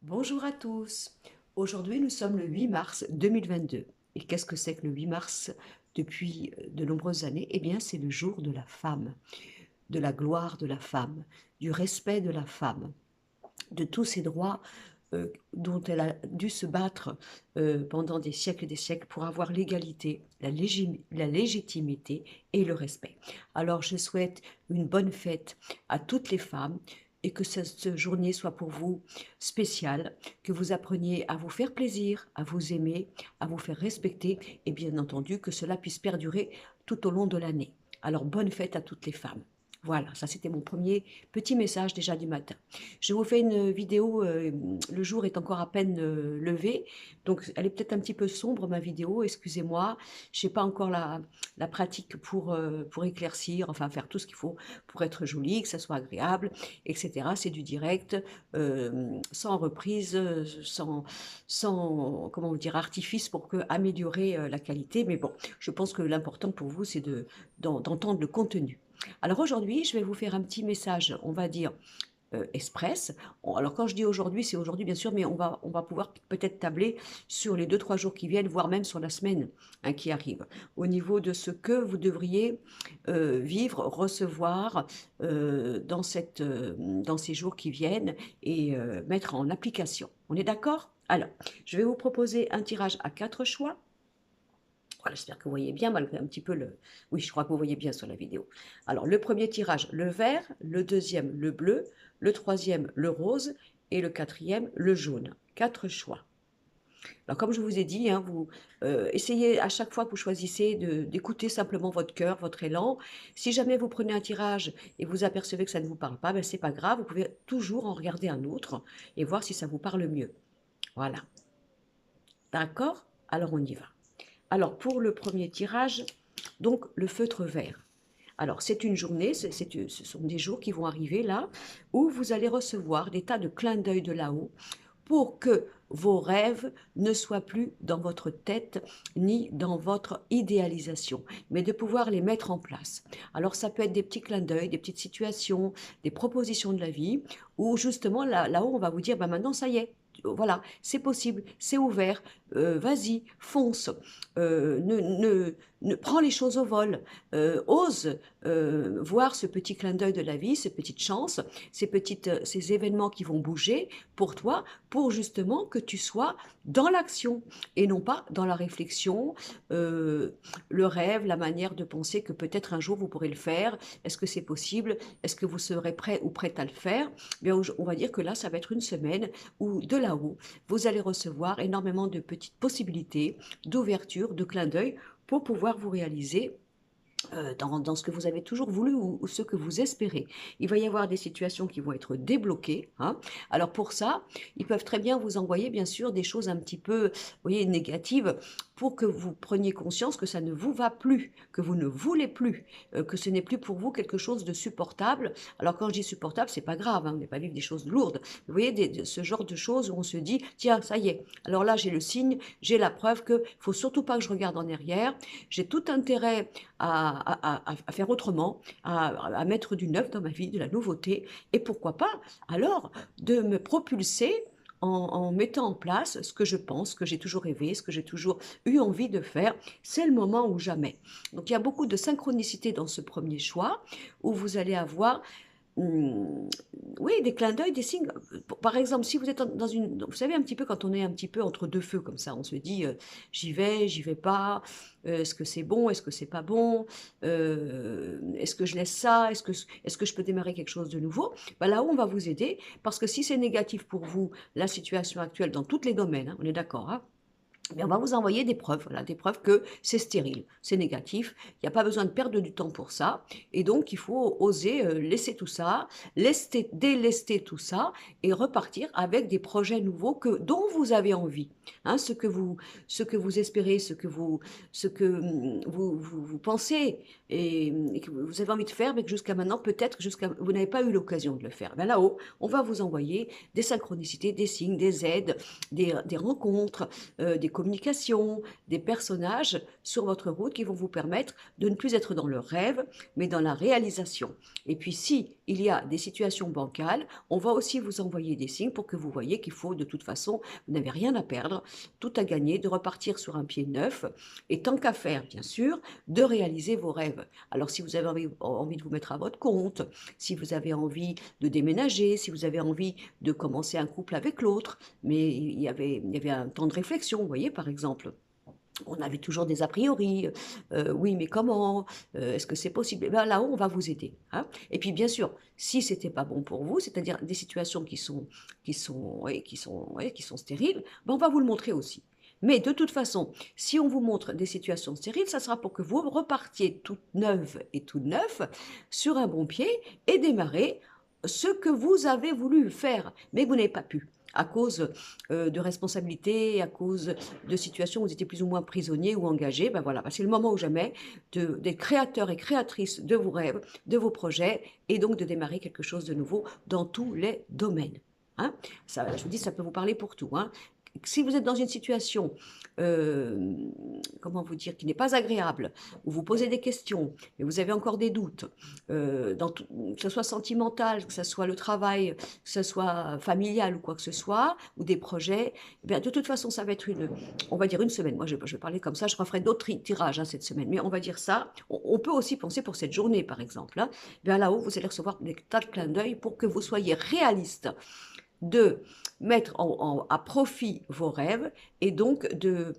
Bonjour à tous. Aujourd'hui, nous sommes le 8 mars 2022. Et qu'est-ce que c'est que le 8 mars depuis de nombreuses années? Eh bien, c'est le jour de la femme, de la gloire de la femme, du respect de la femme, de tous ses droits dont elle a dû se battre pendant des siècles et des siècles pour avoir l'égalité, la légitimité et le respect. Alors, je souhaite une bonne fête à toutes les femmes et que cette journée soit pour vous spéciale, que vous appreniez à vous faire plaisir, à vous aimer, à vous faire respecter et bien entendu que cela puisse perdurer tout au long de l'année. Alors, bonne fête à toutes les femmes. Voilà, ça c'était mon premier petit message déjà du matin. Je vous fais une vidéo, le jour est encore à peine levé, donc elle est peut-être un petit peu sombre ma vidéo, excusez-moi. Je n'ai pas encore la pratique pour éclaircir, enfin faire tout ce qu'il faut pour être jolie, que ça soit agréable, etc. C'est du direct, sans reprise, sans comment vous dire, artifice pour améliorer la qualité. Mais bon, je pense que l'important pour vous, c'est d'entendre le contenu. Alors aujourd'hui, je vais vous faire un petit message, on va dire, express. Alors quand je dis aujourd'hui, c'est aujourd'hui bien sûr, mais on va pouvoir peut-être tabler sur les 2-3 jours qui viennent, voire même sur la semaine hein, qui arrive, au niveau de ce que vous devriez vivre, recevoir dans ces jours qui viennent et mettre en application. On est d'accord? Alors, je vais vous proposer un tirage à 4 choix. Voilà, j'espère que vous voyez bien, malgré un petit peu le... Oui, je crois que vous voyez bien sur la vidéo. Alors, le premier tirage, le vert, le deuxième, le bleu, le troisième, le rose, et le quatrième, le jaune. 4 choix. Alors, comme je vous ai dit, hein, vous essayez à chaque fois que vous choisissez d'écouter simplement votre cœur, votre élan. Si jamais vous prenez un tirage et vous apercevez que ça ne vous parle pas, ben, c'est pas grave, vous pouvez toujours en regarder un autre et voir si ça vous parle mieux. Voilà. D'accord? Alors, on y va. Alors, pour le premier tirage, donc le feutre vert. Alors, c'est une journée, ce sont des jours qui vont arriver là, où vous allez recevoir des tas de clins d'œil de là-haut pour que vos rêves ne soient plus dans votre tête ni dans votre idéalisation, mais de pouvoir les mettre en place. Alors, ça peut être des petits clins d'œil, des petites situations, des propositions de la vie, où justement là-haut, on va vous dire, bah, maintenant, ça y est, voilà, c'est possible, c'est ouvert, vas-y, fonce, prends les choses au vol, ose voir ce petit clin d'œil de la vie, ces petites chances, ces événements qui vont bouger pour toi, pour justement que tu sois dans l'action et non pas dans la réflexion, le rêve, la manière de penser que peut-être un jour vous pourrez le faire. Est-ce que c'est possible? Est-ce que vous serez prêt ou prête à le faire? Bien, on va dire que là, ça va être une semaine où de là-haut, vous allez recevoir énormément de petites possibilités, d'ouverture, de clin d'œil pour pouvoir vous réaliser dans ce que vous avez toujours voulu ou ce que vous espérez. Il va y avoir des situations qui vont être débloquées. Hein. Alors pour ça, ils peuvent très bien vous envoyer bien sûr des choses un petit peu, vous voyez, négatives pour que vous preniez conscience que ça ne vous va plus, que vous ne voulez plus, que ce n'est plus pour vous quelque chose de supportable. Alors quand je dis supportable, c'est pas grave, hein, on n'est pas vivre des choses lourdes. Vous voyez, ce genre de choses où on se dit, tiens, ça y est, alors là j'ai le signe, j'ai la preuve que faut surtout pas que je regarde en arrière, j'ai tout intérêt à faire autrement, à mettre du neuf dans ma vie, de la nouveauté, et pourquoi pas alors de me propulser en mettant en place ce que je pense, ce que j'ai toujours rêvé, ce que j'ai toujours eu envie de faire. C'est le moment ou jamais. Donc il y a beaucoup de synchronicité dans ce premier choix, où vous allez avoir oui, des clins d'œil, des signes. Par exemple, si vous êtes dans une... Vous savez, un petit peu quand on est un petit peu entre deux feux comme ça, on se dit, j'y vais pas, est-ce que c'est bon, est-ce que c'est pas bon, est-ce que je laisse ça, est-ce que je peux démarrer quelque chose de nouveau? Ben, là-haut, on va vous aider, parce que si c'est négatif pour vous, la situation actuelle dans tous les domaines, hein, on est d'accord, hein, mais on va vous envoyer des preuves, voilà, des preuves que c'est stérile, c'est négatif, il n'y a pas besoin de perdre du temps pour ça, et donc il faut oser laisser tout ça, délester tout ça, et repartir avec des projets nouveaux dont vous avez envie, hein, ce que vous espérez, ce que vous pensez, et que vous avez envie de faire, mais que jusqu'à maintenant, peut-être, vous n'avez pas eu l'occasion de le faire. Ben là-haut, on va vous envoyer des synchronicités, des signes, des aides, des rencontres, des communication, des personnages sur votre route qui vont vous permettre de ne plus être dans le rêve, mais dans la réalisation. Et puis, si il y a des situations bancales, on va aussi vous envoyer des signes pour que vous voyez qu'il faut, de toute façon, vous n'avez rien à perdre, tout à gagner, de repartir sur un pied neuf, et tant qu'à faire, bien sûr, de réaliser vos rêves. Alors, si vous avez envie de vous mettre à votre compte, si vous avez envie de déménager, si vous avez envie de commencer un couple avec l'autre, mais il y avait un temps de réflexion, vous voyez, par exemple. On avait toujours des a priori, oui, mais comment, est-ce que c'est possible? Eh ben, là-haut, on va vous aider, hein. Et puis, bien sûr, si c'était pas bon pour vous, c'est-à-dire des situations qui sont stériles, ben, on va vous le montrer aussi. Mais de toute façon, si on vous montre des situations stériles, ça sera pour que vous repartiez toute neuve et tout neuf sur un bon pied et démarrer ce que vous avez voulu faire, mais que vous n'avez pas pu à cause de responsabilités, à cause de situations où vous étiez plus ou moins prisonnier ou engagé. Ben voilà, c'est le moment ou jamais d'être créateur et créatrice de vos rêves, de vos projets, et donc de démarrer quelque chose de nouveau dans tous les domaines. Hein, ça, je vous dis, ça peut vous parler pour tout. Hein. Si vous êtes dans une situation, comment vous dire, qui n'est pas agréable, où vous posez des questions, et vous avez encore des doutes, que ce soit sentimental, que ce soit le travail, que ce soit familial ou quoi que ce soit, ou des projets, eh bien, de toute façon, ça va être on va dire une semaine. Moi, je vais parler comme ça, je referai d'autres tirages cette semaine, mais on va dire ça. On peut aussi penser pour cette journée, par exemple. Hein. Bien là-haut, vous allez recevoir des tas de clins d'œil pour que vous soyez réaliste de mettre à profit vos rêves et donc de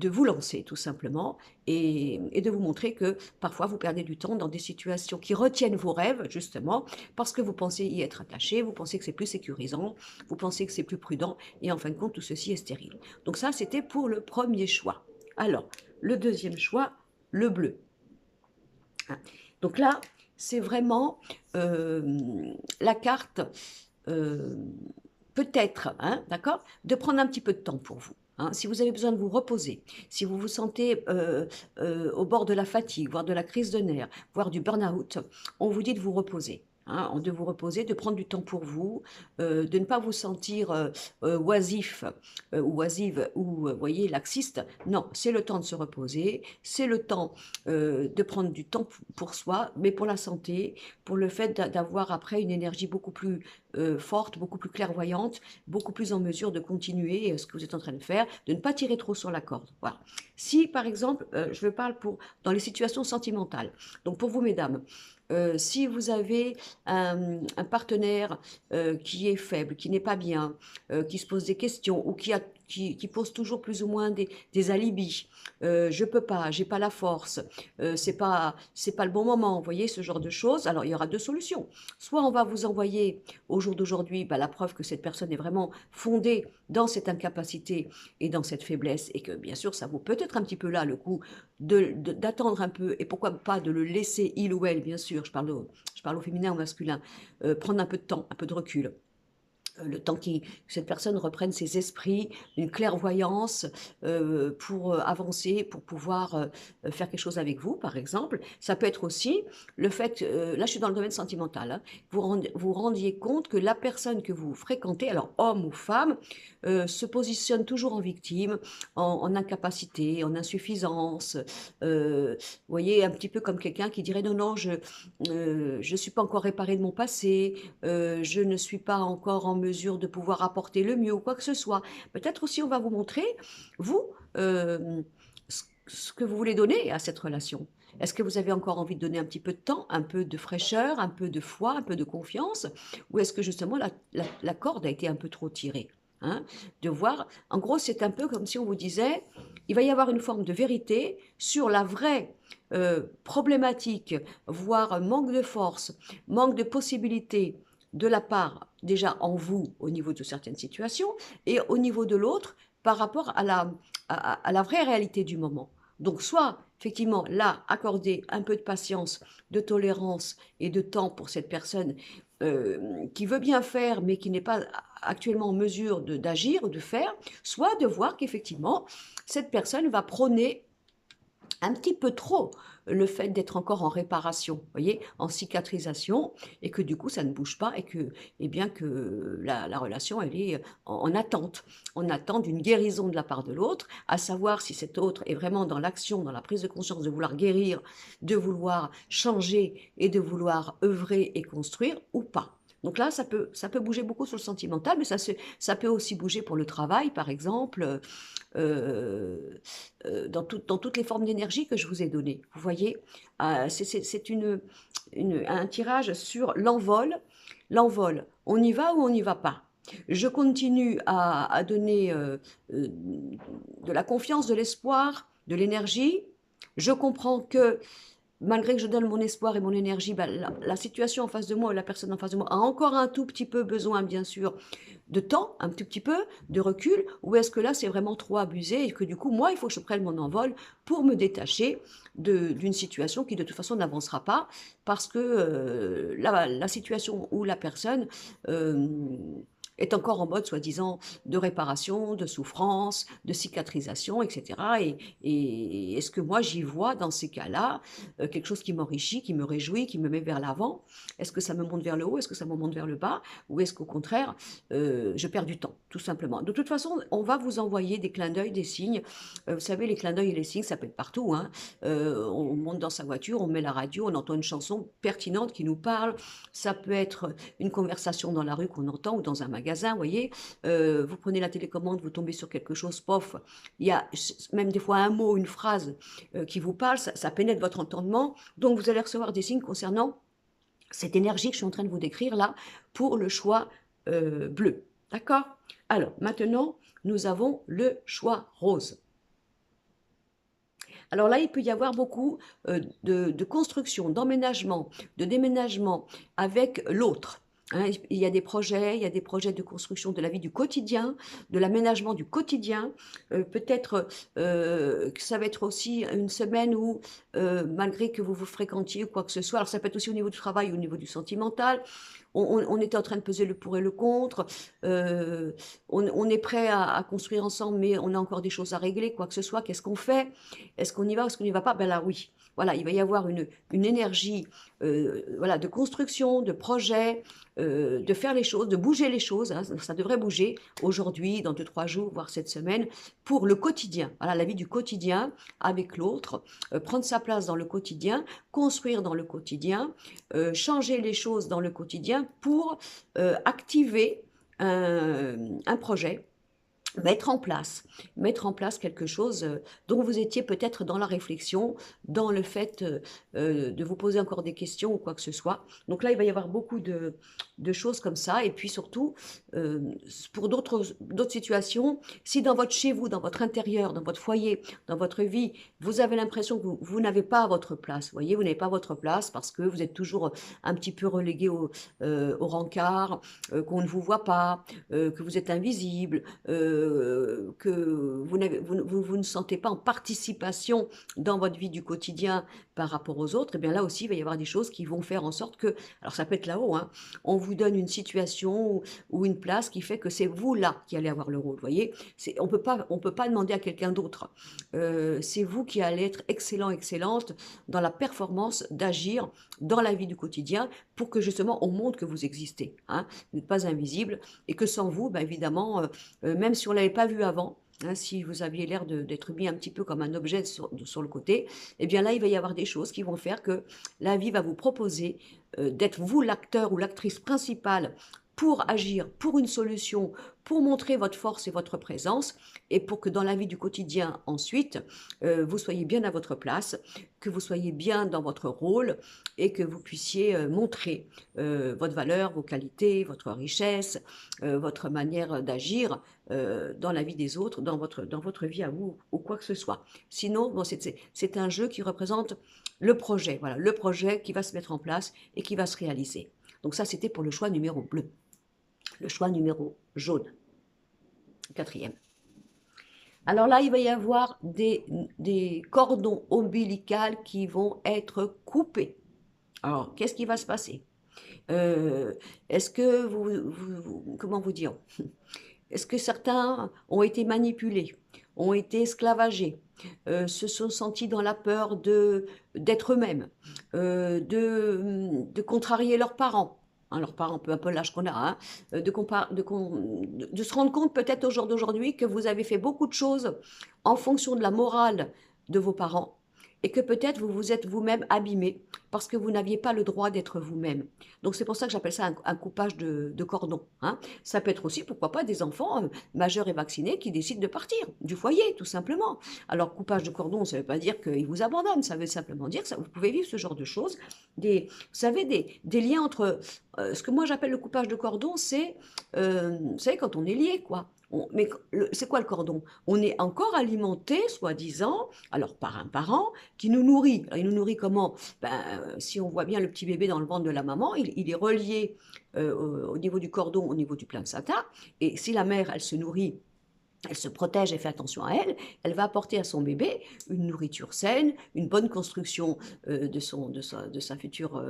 vous lancer tout simplement et de vous montrer que parfois vous perdez du temps dans des situations qui retiennent vos rêves justement parce que vous pensez y être attaché, vous pensez que c'est plus sécurisant, vous pensez que c'est plus prudent et en fin de compte tout ceci est stérile. Donc ça c'était pour le premier choix. Alors le deuxième choix, le bleu. Donc là c'est vraiment la carte peut-être, hein, d'accord, de prendre un petit peu de temps pour vous. Hein, si vous avez besoin de vous reposer, si vous vous sentez au bord de la fatigue, voire de la crise de nerfs, voire du burn-out, on vous dit de vous reposer. Hein, de vous reposer, de prendre du temps pour vous, de ne pas vous sentir oisif ou oisive ou, voyez, laxiste. Non, c'est le temps de se reposer, c'est le temps de prendre du temps pour soi, mais pour la santé, pour le fait d'avoir après une énergie beaucoup plus forte, beaucoup plus clairvoyante, beaucoup plus en mesure de continuer ce que vous êtes en train de faire, de ne pas tirer trop sur la corde. Voilà. Si, par exemple, je parle dans les situations sentimentales, donc pour vous, mesdames, si vous avez un partenaire qui est faible, qui n'est pas bien, qui se pose des questions ou qui pose toujours plus ou moins des alibis, je peux pas, j'ai pas la force, c'est pas le bon moment, vous voyez ce genre de choses. Alors il y aura deux solutions. Soit on va vous envoyer au jour d'aujourd'hui la preuve que cette personne est vraiment fondée dans cette incapacité et dans cette faiblesse et que bien sûr ça vaut peut-être un petit peu là le coup d'attendre un peu et pourquoi pas de le laisser il ou elle, bien sûr, je parle au féminin ou au masculin, prendre un peu de temps, un peu de recul. Le temps que cette personne reprenne ses esprits, une clairvoyance pour avancer, pour pouvoir faire quelque chose avec vous, par exemple. Ça peut être aussi le fait, là je suis dans le domaine sentimental, hein, vous rendiez compte que la personne que vous fréquentez, alors homme ou femme, se positionne toujours en victime, en incapacité, en insuffisance. Vous voyez, un petit peu comme quelqu'un qui dirait non, non, je ne suis pas encore réparé de mon passé, je ne suis pas encore en mesure de pouvoir apporter le mieux ou quoi que ce soit. Peut-être aussi on va vous montrer, vous, ce que vous voulez donner à cette relation. Est-ce que vous avez encore envie de donner un petit peu de temps, un peu de fraîcheur, un peu de foi, un peu de confiance, ou est-ce que justement la corde a été un peu trop tirée? Hein, de voir, en gros c'est un peu comme si on vous disait, il va y avoir une forme de vérité sur la vraie problématique, voire manque de force, manque de possibilités de la part déjà en vous au niveau de certaines situations et au niveau de l'autre par rapport à la vraie réalité du moment. Donc soit effectivement là accorder un peu de patience, de tolérance et de temps pour cette personne qui veut bien faire mais qui n'est pas actuellement en mesure d'agir ou de faire, soit de voir qu'effectivement cette personne va prôner un petit peu trop le fait d'être encore en réparation, voyez, en cicatrisation, et que du coup ça ne bouge pas, et que, eh bien, que la relation elle est en attente d'une guérison de la part de l'autre, à savoir si cet autre est vraiment dans l'action, dans la prise de conscience de vouloir guérir, de vouloir changer et de vouloir œuvrer et construire ou pas. Donc là, ça peut bouger beaucoup sur le sentimental, mais ça peut aussi bouger pour le travail, par exemple, dans toutes les formes d'énergie que je vous ai données. Vous voyez, c'est un tirage sur l'envol. L'envol, on y va ou on n'y va pas? Je continue à donner de la confiance, de l'espoir, de l'énergie. Je comprends que malgré que je donne mon espoir et mon énergie, bah, la situation en face de moi, la personne en face de moi a encore un tout petit peu besoin, bien sûr, de temps, un tout petit peu, de recul, ou est-ce que là, c'est vraiment trop abusé et que du coup, moi, il faut que je prenne mon envol pour me détacher d'une situation qui, de toute façon, n'avancera pas parce que la situation ou la personne euh, est encore en mode, soi-disant, de réparation, de souffrance, de cicatrisation, etc. Et est-ce que moi, j'y vois, dans ces cas-là, quelque chose qui m'enrichit, qui me réjouit, qui me met vers l'avant? Est-ce que ça me monte vers le haut? Est-ce que ça me monte vers le bas? Ou est-ce qu'au contraire, je perds du temps, tout simplement. De toute façon, on va vous envoyer des clins d'œil, des signes. Vous savez, les clins d'œil et les signes, ça peut être partout, hein. On monte dans sa voiture, on met la radio, on entend une chanson pertinente qui nous parle. Ça peut être une conversation dans la rue qu'on entend ou dans un magasin, vous voyez. Vous prenez la télécommande, vous tombez sur quelque chose, pof, il y a même des fois un mot, une phrase qui vous parle, ça pénètre votre entendement. Donc, vous allez recevoir des signes concernant cette énergie que je suis en train de vous décrire là pour le choix bleu. D'accord? Alors, maintenant, nous avons le choix rose. Alors là, il peut y avoir beaucoup de construction, d'emménagement, de déménagement avec l'autre. Hein, il y a des projets de construction de la vie du quotidien, de l'aménagement du quotidien. Peut-être que ça va être aussi une semaine où, malgré que vous vous fréquentiez ou quoi que ce soit, alors ça peut être aussi au niveau du travail ou au niveau du sentimental, on était en train de peser le pour et le contre, on est prêt à construire ensemble, mais on a encore des choses à régler, quoi que ce soit, qu'est-ce qu'on fait? Est-ce qu'on y va, est-ce qu'on n'y va pas? Ben là, oui. Voilà, il va y avoir une énergie voilà, de construction, de projet, de faire les choses, de bouger les choses. Hein, ça devrait bouger aujourd'hui, dans 2, 3 jours, voire cette semaine, pour le quotidien. Voilà, la vie du quotidien avec l'autre, prendre sa place dans le quotidien, construire dans le quotidien, changer les choses dans le quotidien pour activer un projet, mettre en place quelque chose dont vous étiez peut-être dans la réflexion, dans le fait de vous poser encore des questions ou quoi que ce soit. Donc là, il va y avoir beaucoup de choses comme ça. Et puis surtout, euh, pour d'autres situations, si dans votre chez vous, dans votre intérieur, dans votre foyer, dans votre vie, vous avez l'impression que vous n'avez pas votre place, vous voyez, vous n'avez pas votre place parce que vous êtes toujours un petit peu relégué au rencard, qu'on ne vous voit pas, que vous êtes invisible, que vous ne sentez pas en participation dans votre vie du quotidien par rapport aux autres, et bien là aussi, il va y avoir des choses qui vont faire en sorte que, alors ça peut être là-haut, hein, on vous donne une situation ou une place qui fait que c'est vous là qui allez avoir le rôle, vous voyez. On peut pas demander à quelqu'un d'autre. C'est vous qui allez être excellent, excellente dans la performance d'agir dans la vie du quotidien pour que justement on montre que vous existez, hein, vous n'êtes pas invisible et que sans vous, ben évidemment, même si on ne l'avait pas vu avant, hein, si vous aviez l'air d'être mis un petit peu comme un objet sur le côté, eh bien là, il va y avoir des choses qui vont faire que la vie va vous proposer d'être vous l'acteur ou l'actrice principale pour agir, pour une solution, pour montrer votre force et votre présence, et pour que dans la vie du quotidien, ensuite, vous soyez bien à votre place, que vous soyez bien dans votre rôle, et que vous puissiez montrer votre valeur, vos qualités, votre richesse, votre manière d'agir dans la vie des autres, dans votre vie à vous, ou quoi que ce soit. Sinon, bon, c'est un jeu qui représente le projet, voilà, le projet qui va se mettre en place et qui va se réaliser. Donc ça, c'était pour le choix numéro bleu. Le choix numéro jaune, quatrième. Alors là, il va y avoir des cordons ombilicaux qui vont être coupés. Alors, qu'est-ce qui va se passer? Est-ce que comment vous dire? Est-ce que certains ont été manipulés, ont été esclavagés, se sont sentis dans la peur d'être eux-mêmes, de contrarier leurs parents. Hein, leurs parents, peu importe l'âge qu'on a, hein, de se rendre compte peut-être au jour d'aujourd'hui que vous avez fait beaucoup de choses en fonction de la morale de vos parents et que peut-être vous vous êtes vous-même abîmé parce que vous n'aviez pas le droit d'être vous-même. Donc c'est pour ça que j'appelle ça un coupage de cordon. Hein. Ça peut être aussi, pourquoi pas, des enfants majeurs et vaccinés qui décident de partir du foyer, tout simplement. Alors coupage de cordon, ça ne veut pas dire qu'ils vous abandonnent, ça veut simplement dire que ça, vous pouvez vivre ce genre de choses. Vous savez, des liens entre... ce que moi j'appelle le coupage de cordon, c'est, vous savez, quand on est lié, quoi. Mais c'est quoi le cordon? On est encore alimenté, soi-disant, alors par un parent qui nous nourrit. Alors, il nous nourrit comment? Ben, si on voit bien le petit bébé dans le ventre de la maman, il est relié au niveau du cordon, au niveau du placenta. Et si la mère, elle se nourrit, elle se protège et fait attention à elle, elle va apporter à son bébé une nourriture saine, une bonne construction de sa future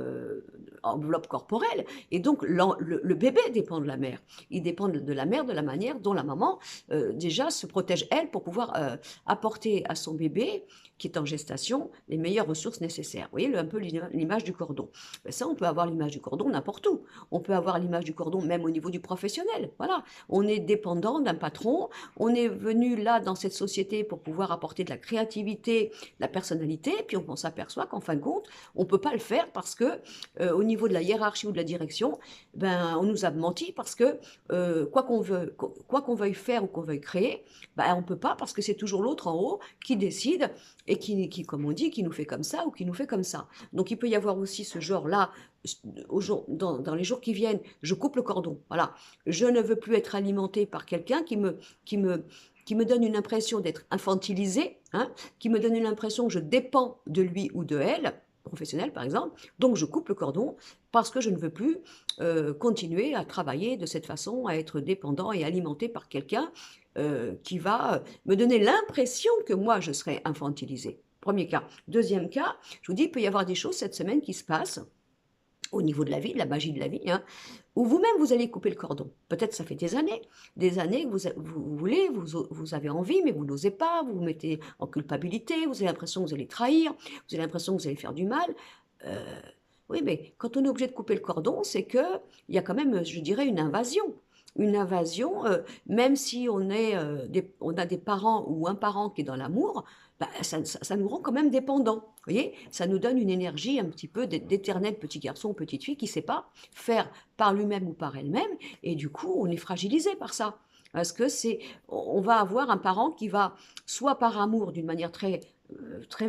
enveloppe corporelle. Et donc, le bébé dépend de la mère. Il dépend de la mère, de la manière dont la maman, déjà, se protège, elle, pour pouvoir apporter à son bébé, qui est en gestation, les meilleures ressources nécessaires. Vous voyez un peu l'image du cordon. Ben ça, on peut avoir l'image du cordon n'importe où. On peut avoir l'image du cordon même au niveau du professionnel. Voilà. On est dépendant d'un patron. On est venu là dans cette société pour pouvoir apporter de la créativité, de la personnalité, puis on s'aperçoit qu'en fin de compte, on ne peut pas le faire parce que au niveau de la hiérarchie ou de la direction, ben, on nous a menti parce que quoi qu'on veuille faire ou qu'on veuille créer, ben, on ne peut pas parce que c'est toujours l'autre en haut qui décide et qui, comme on dit, qui nous fait comme ça ou qui nous fait comme ça. Donc il peut y avoir aussi ce genre-là dans les jours qui viennent, je coupe le cordon. Voilà. Je ne veux plus être alimenté par quelqu'un qui me donne une impression d'être infantilisé, hein, qui me donne une impression que je dépends de lui ou de elle, professionnel par exemple. Donc je coupe le cordon parce que je ne veux plus continuer à travailler de cette façon, à être dépendant et alimenté par quelqu'un qui va me donner l'impression que moi je serai infantilisé. Premier cas. Deuxième cas, je vous dis, il peut y avoir des choses cette semaine qui se passent au niveau de la vie, de la magie de la vie, hein, où vous-même vous allez couper le cordon. Peut-être ça fait des années que vous voulez, vous avez envie, mais vous n'osez pas, vous vous mettez en culpabilité, vous avez l'impression que vous allez trahir, vous avez l'impression que vous allez faire du mal. Euh, oui, mais quand on est obligé de couper le cordon, c'est qu'il y a quand même, je dirais, une invasion. Une invasion, même si on a des parents ou un parent qui est dans l'amour, bah, ça nous rend quand même dépendants. Vous voyez, ça nous donne une énergie un petit peu d'éternel petit garçon ou petite fille qui ne sait pas faire par lui-même ou par elle-même, et du coup, on est fragilisé par ça. Parce que on va avoir un parent qui va, soit par amour, d'une manière très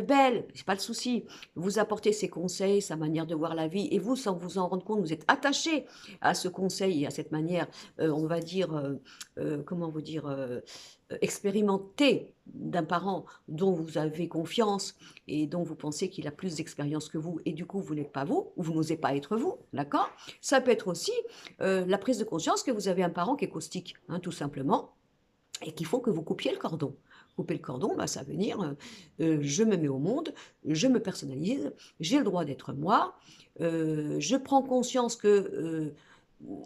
belle, c'est pas le souci, vous apporter ses conseils, sa manière de voir la vie, et vous, sans vous en rendre compte, vous êtes attaché à ce conseil et à cette manière, on va dire, comment vous dire, expérimentée d'un parent dont vous avez confiance et dont vous pensez qu'il a plus d'expérience que vous, et du coup, vous n'êtes pas vous, ou vous n'osez pas être vous, d'accord? Ça peut être aussi la prise de conscience que vous avez un parent qui est caustique, hein, tout simplement, et qu'il faut que vous coupiez le cordon. Couper le cordon, bah, ça veut dire je me mets au monde, je me personnalise, j'ai le droit d'être moi, je prends conscience que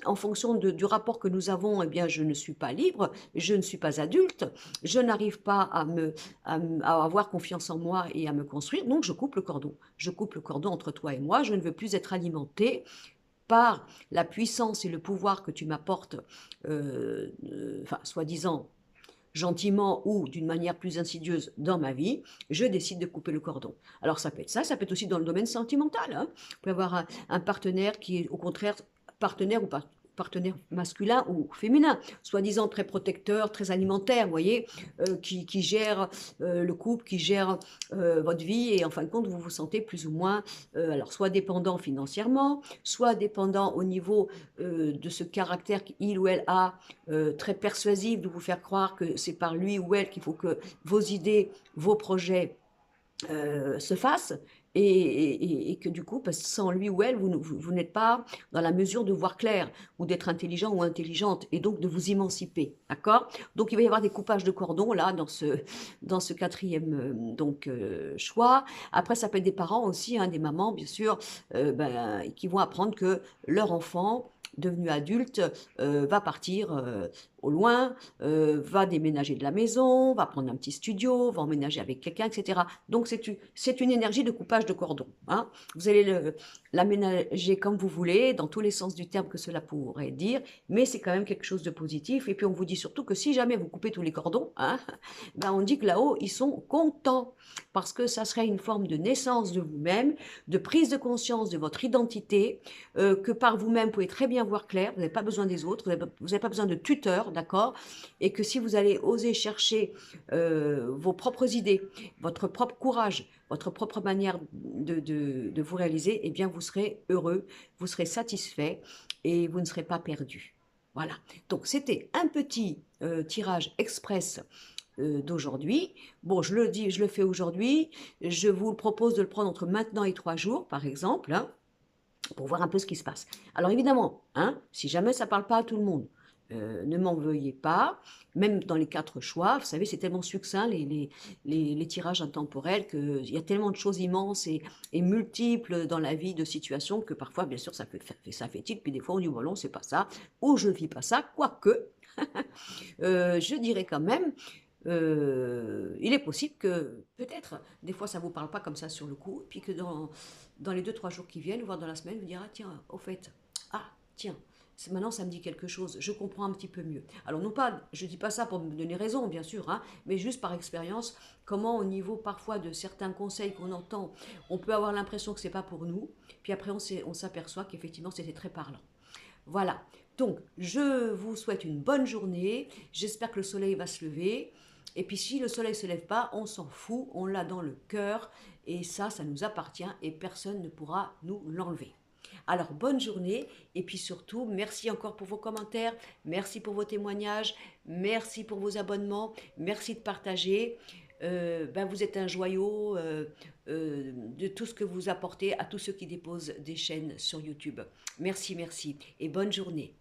en fonction du rapport que nous avons, eh bien, je ne suis pas libre, je ne suis pas adulte, je n'arrive pas à avoir confiance en moi et à me construire, donc je coupe le cordon. Je coupe le cordon entre toi et moi, je ne veux plus être alimenté par la puissance et le pouvoir que tu m'apportes, enfin, soi-disant, gentiment ou d'une manière plus insidieuse dans ma vie, je décide de couper le cordon. Alors ça peut être ça peut être aussi dans le domaine sentimental. Hein. Vous pouvez avoir un partenaire qui est au contraire partenaire ou partenaire masculin ou féminin, soi-disant très protecteur, très alimentaire, vous voyez, qui gère le couple, qui gère votre vie, et en fin de compte, vous vous sentez plus ou moins, alors soit dépendant financièrement, soit dépendant au niveau de ce caractère qu'il ou elle a, très persuasif, de vous faire croire que c'est par lui ou elle qu'il faut que vos idées, vos projets se fassent, et que du coup, parce que sans lui ou elle, vous n'êtes pas dans la mesure de voir clair, ou d'être intelligent ou intelligente, et donc de vous émanciper, d'accord? Donc il va y avoir des coupages de cordon, là, dans ce quatrième choix. Après, ça peut être des parents aussi, hein, des mamans, bien sûr, qui vont apprendre que leur enfant devenu adulte, va partir au loin, va déménager de la maison, va prendre un petit studio, va emménager avec quelqu'un, etc. Donc c'est une énergie de coupage de cordon, hein. Vous allez l'aménager comme vous voulez, dans tous les sens du terme que cela pourrait dire, mais c'est quand même quelque chose de positif. Et puis on vous dit surtout que si jamais vous coupez tous les cordons, hein, ben on dit que là-haut, ils sont contents, parce que ça serait une forme de naissance de vous-même, de prise de conscience de votre identité, que par vous-même, vous pouvez très bien voir clair, vous n'avez pas besoin des autres, vous n'avez pas besoin de tuteur, d'accord? Et que si vous allez oser chercher vos propres idées, votre propre courage, votre propre manière de vous réaliser, eh bien vous serez heureux, vous serez satisfait et vous ne serez pas perdu. Voilà, donc c'était un petit tirage express d'aujourd'hui. Bon, je le dis, je le fais aujourd'hui. Je vous propose de le prendre entre maintenant et 3 jours, par exemple, hein, pour voir un peu ce qui se passe. Alors évidemment, hein, si jamais ça ne parle pas à tout le monde, ne m'en veuillez pas. Même dans les 4 choix, vous savez, c'est tellement succinct, les tirages intemporels, qu'il y a tellement de choses immenses et multiples dans la vie de situations que parfois, bien sûr, ça fait tilt, puis des fois on dit, bon non, c'est pas ça, ou je ne vis pas ça, quoique, je dirais quand même, il est possible que peut-être, des fois ça ne vous parle pas comme ça sur le coup, puis que dans les 2, 3 jours qui viennent, voire dans la semaine, vous direz, ah tiens, au fait, ah tiens, maintenant ça me dit quelque chose, je comprends un petit peu mieux. Alors non pas, je ne dis pas ça pour me donner raison, bien sûr, hein, mais juste par expérience, comment au niveau parfois de certains conseils qu'on entend, on peut avoir l'impression que ce n'est pas pour nous, puis après on s'aperçoit qu'effectivement c'était très parlant. Voilà, donc je vous souhaite une bonne journée, j'espère que le soleil va se lever, et puis si le soleil ne se lève pas, on s'en fout, on l'a dans le cœur, et ça nous appartient, et personne ne pourra nous l'enlever. Alors bonne journée, et puis surtout, merci encore pour vos commentaires, merci pour vos témoignages, merci pour vos abonnements, merci de partager. Vous êtes un joyau de tout ce que vous apportez à tous ceux qui déposent des chaînes sur YouTube. Merci, merci, et bonne journée.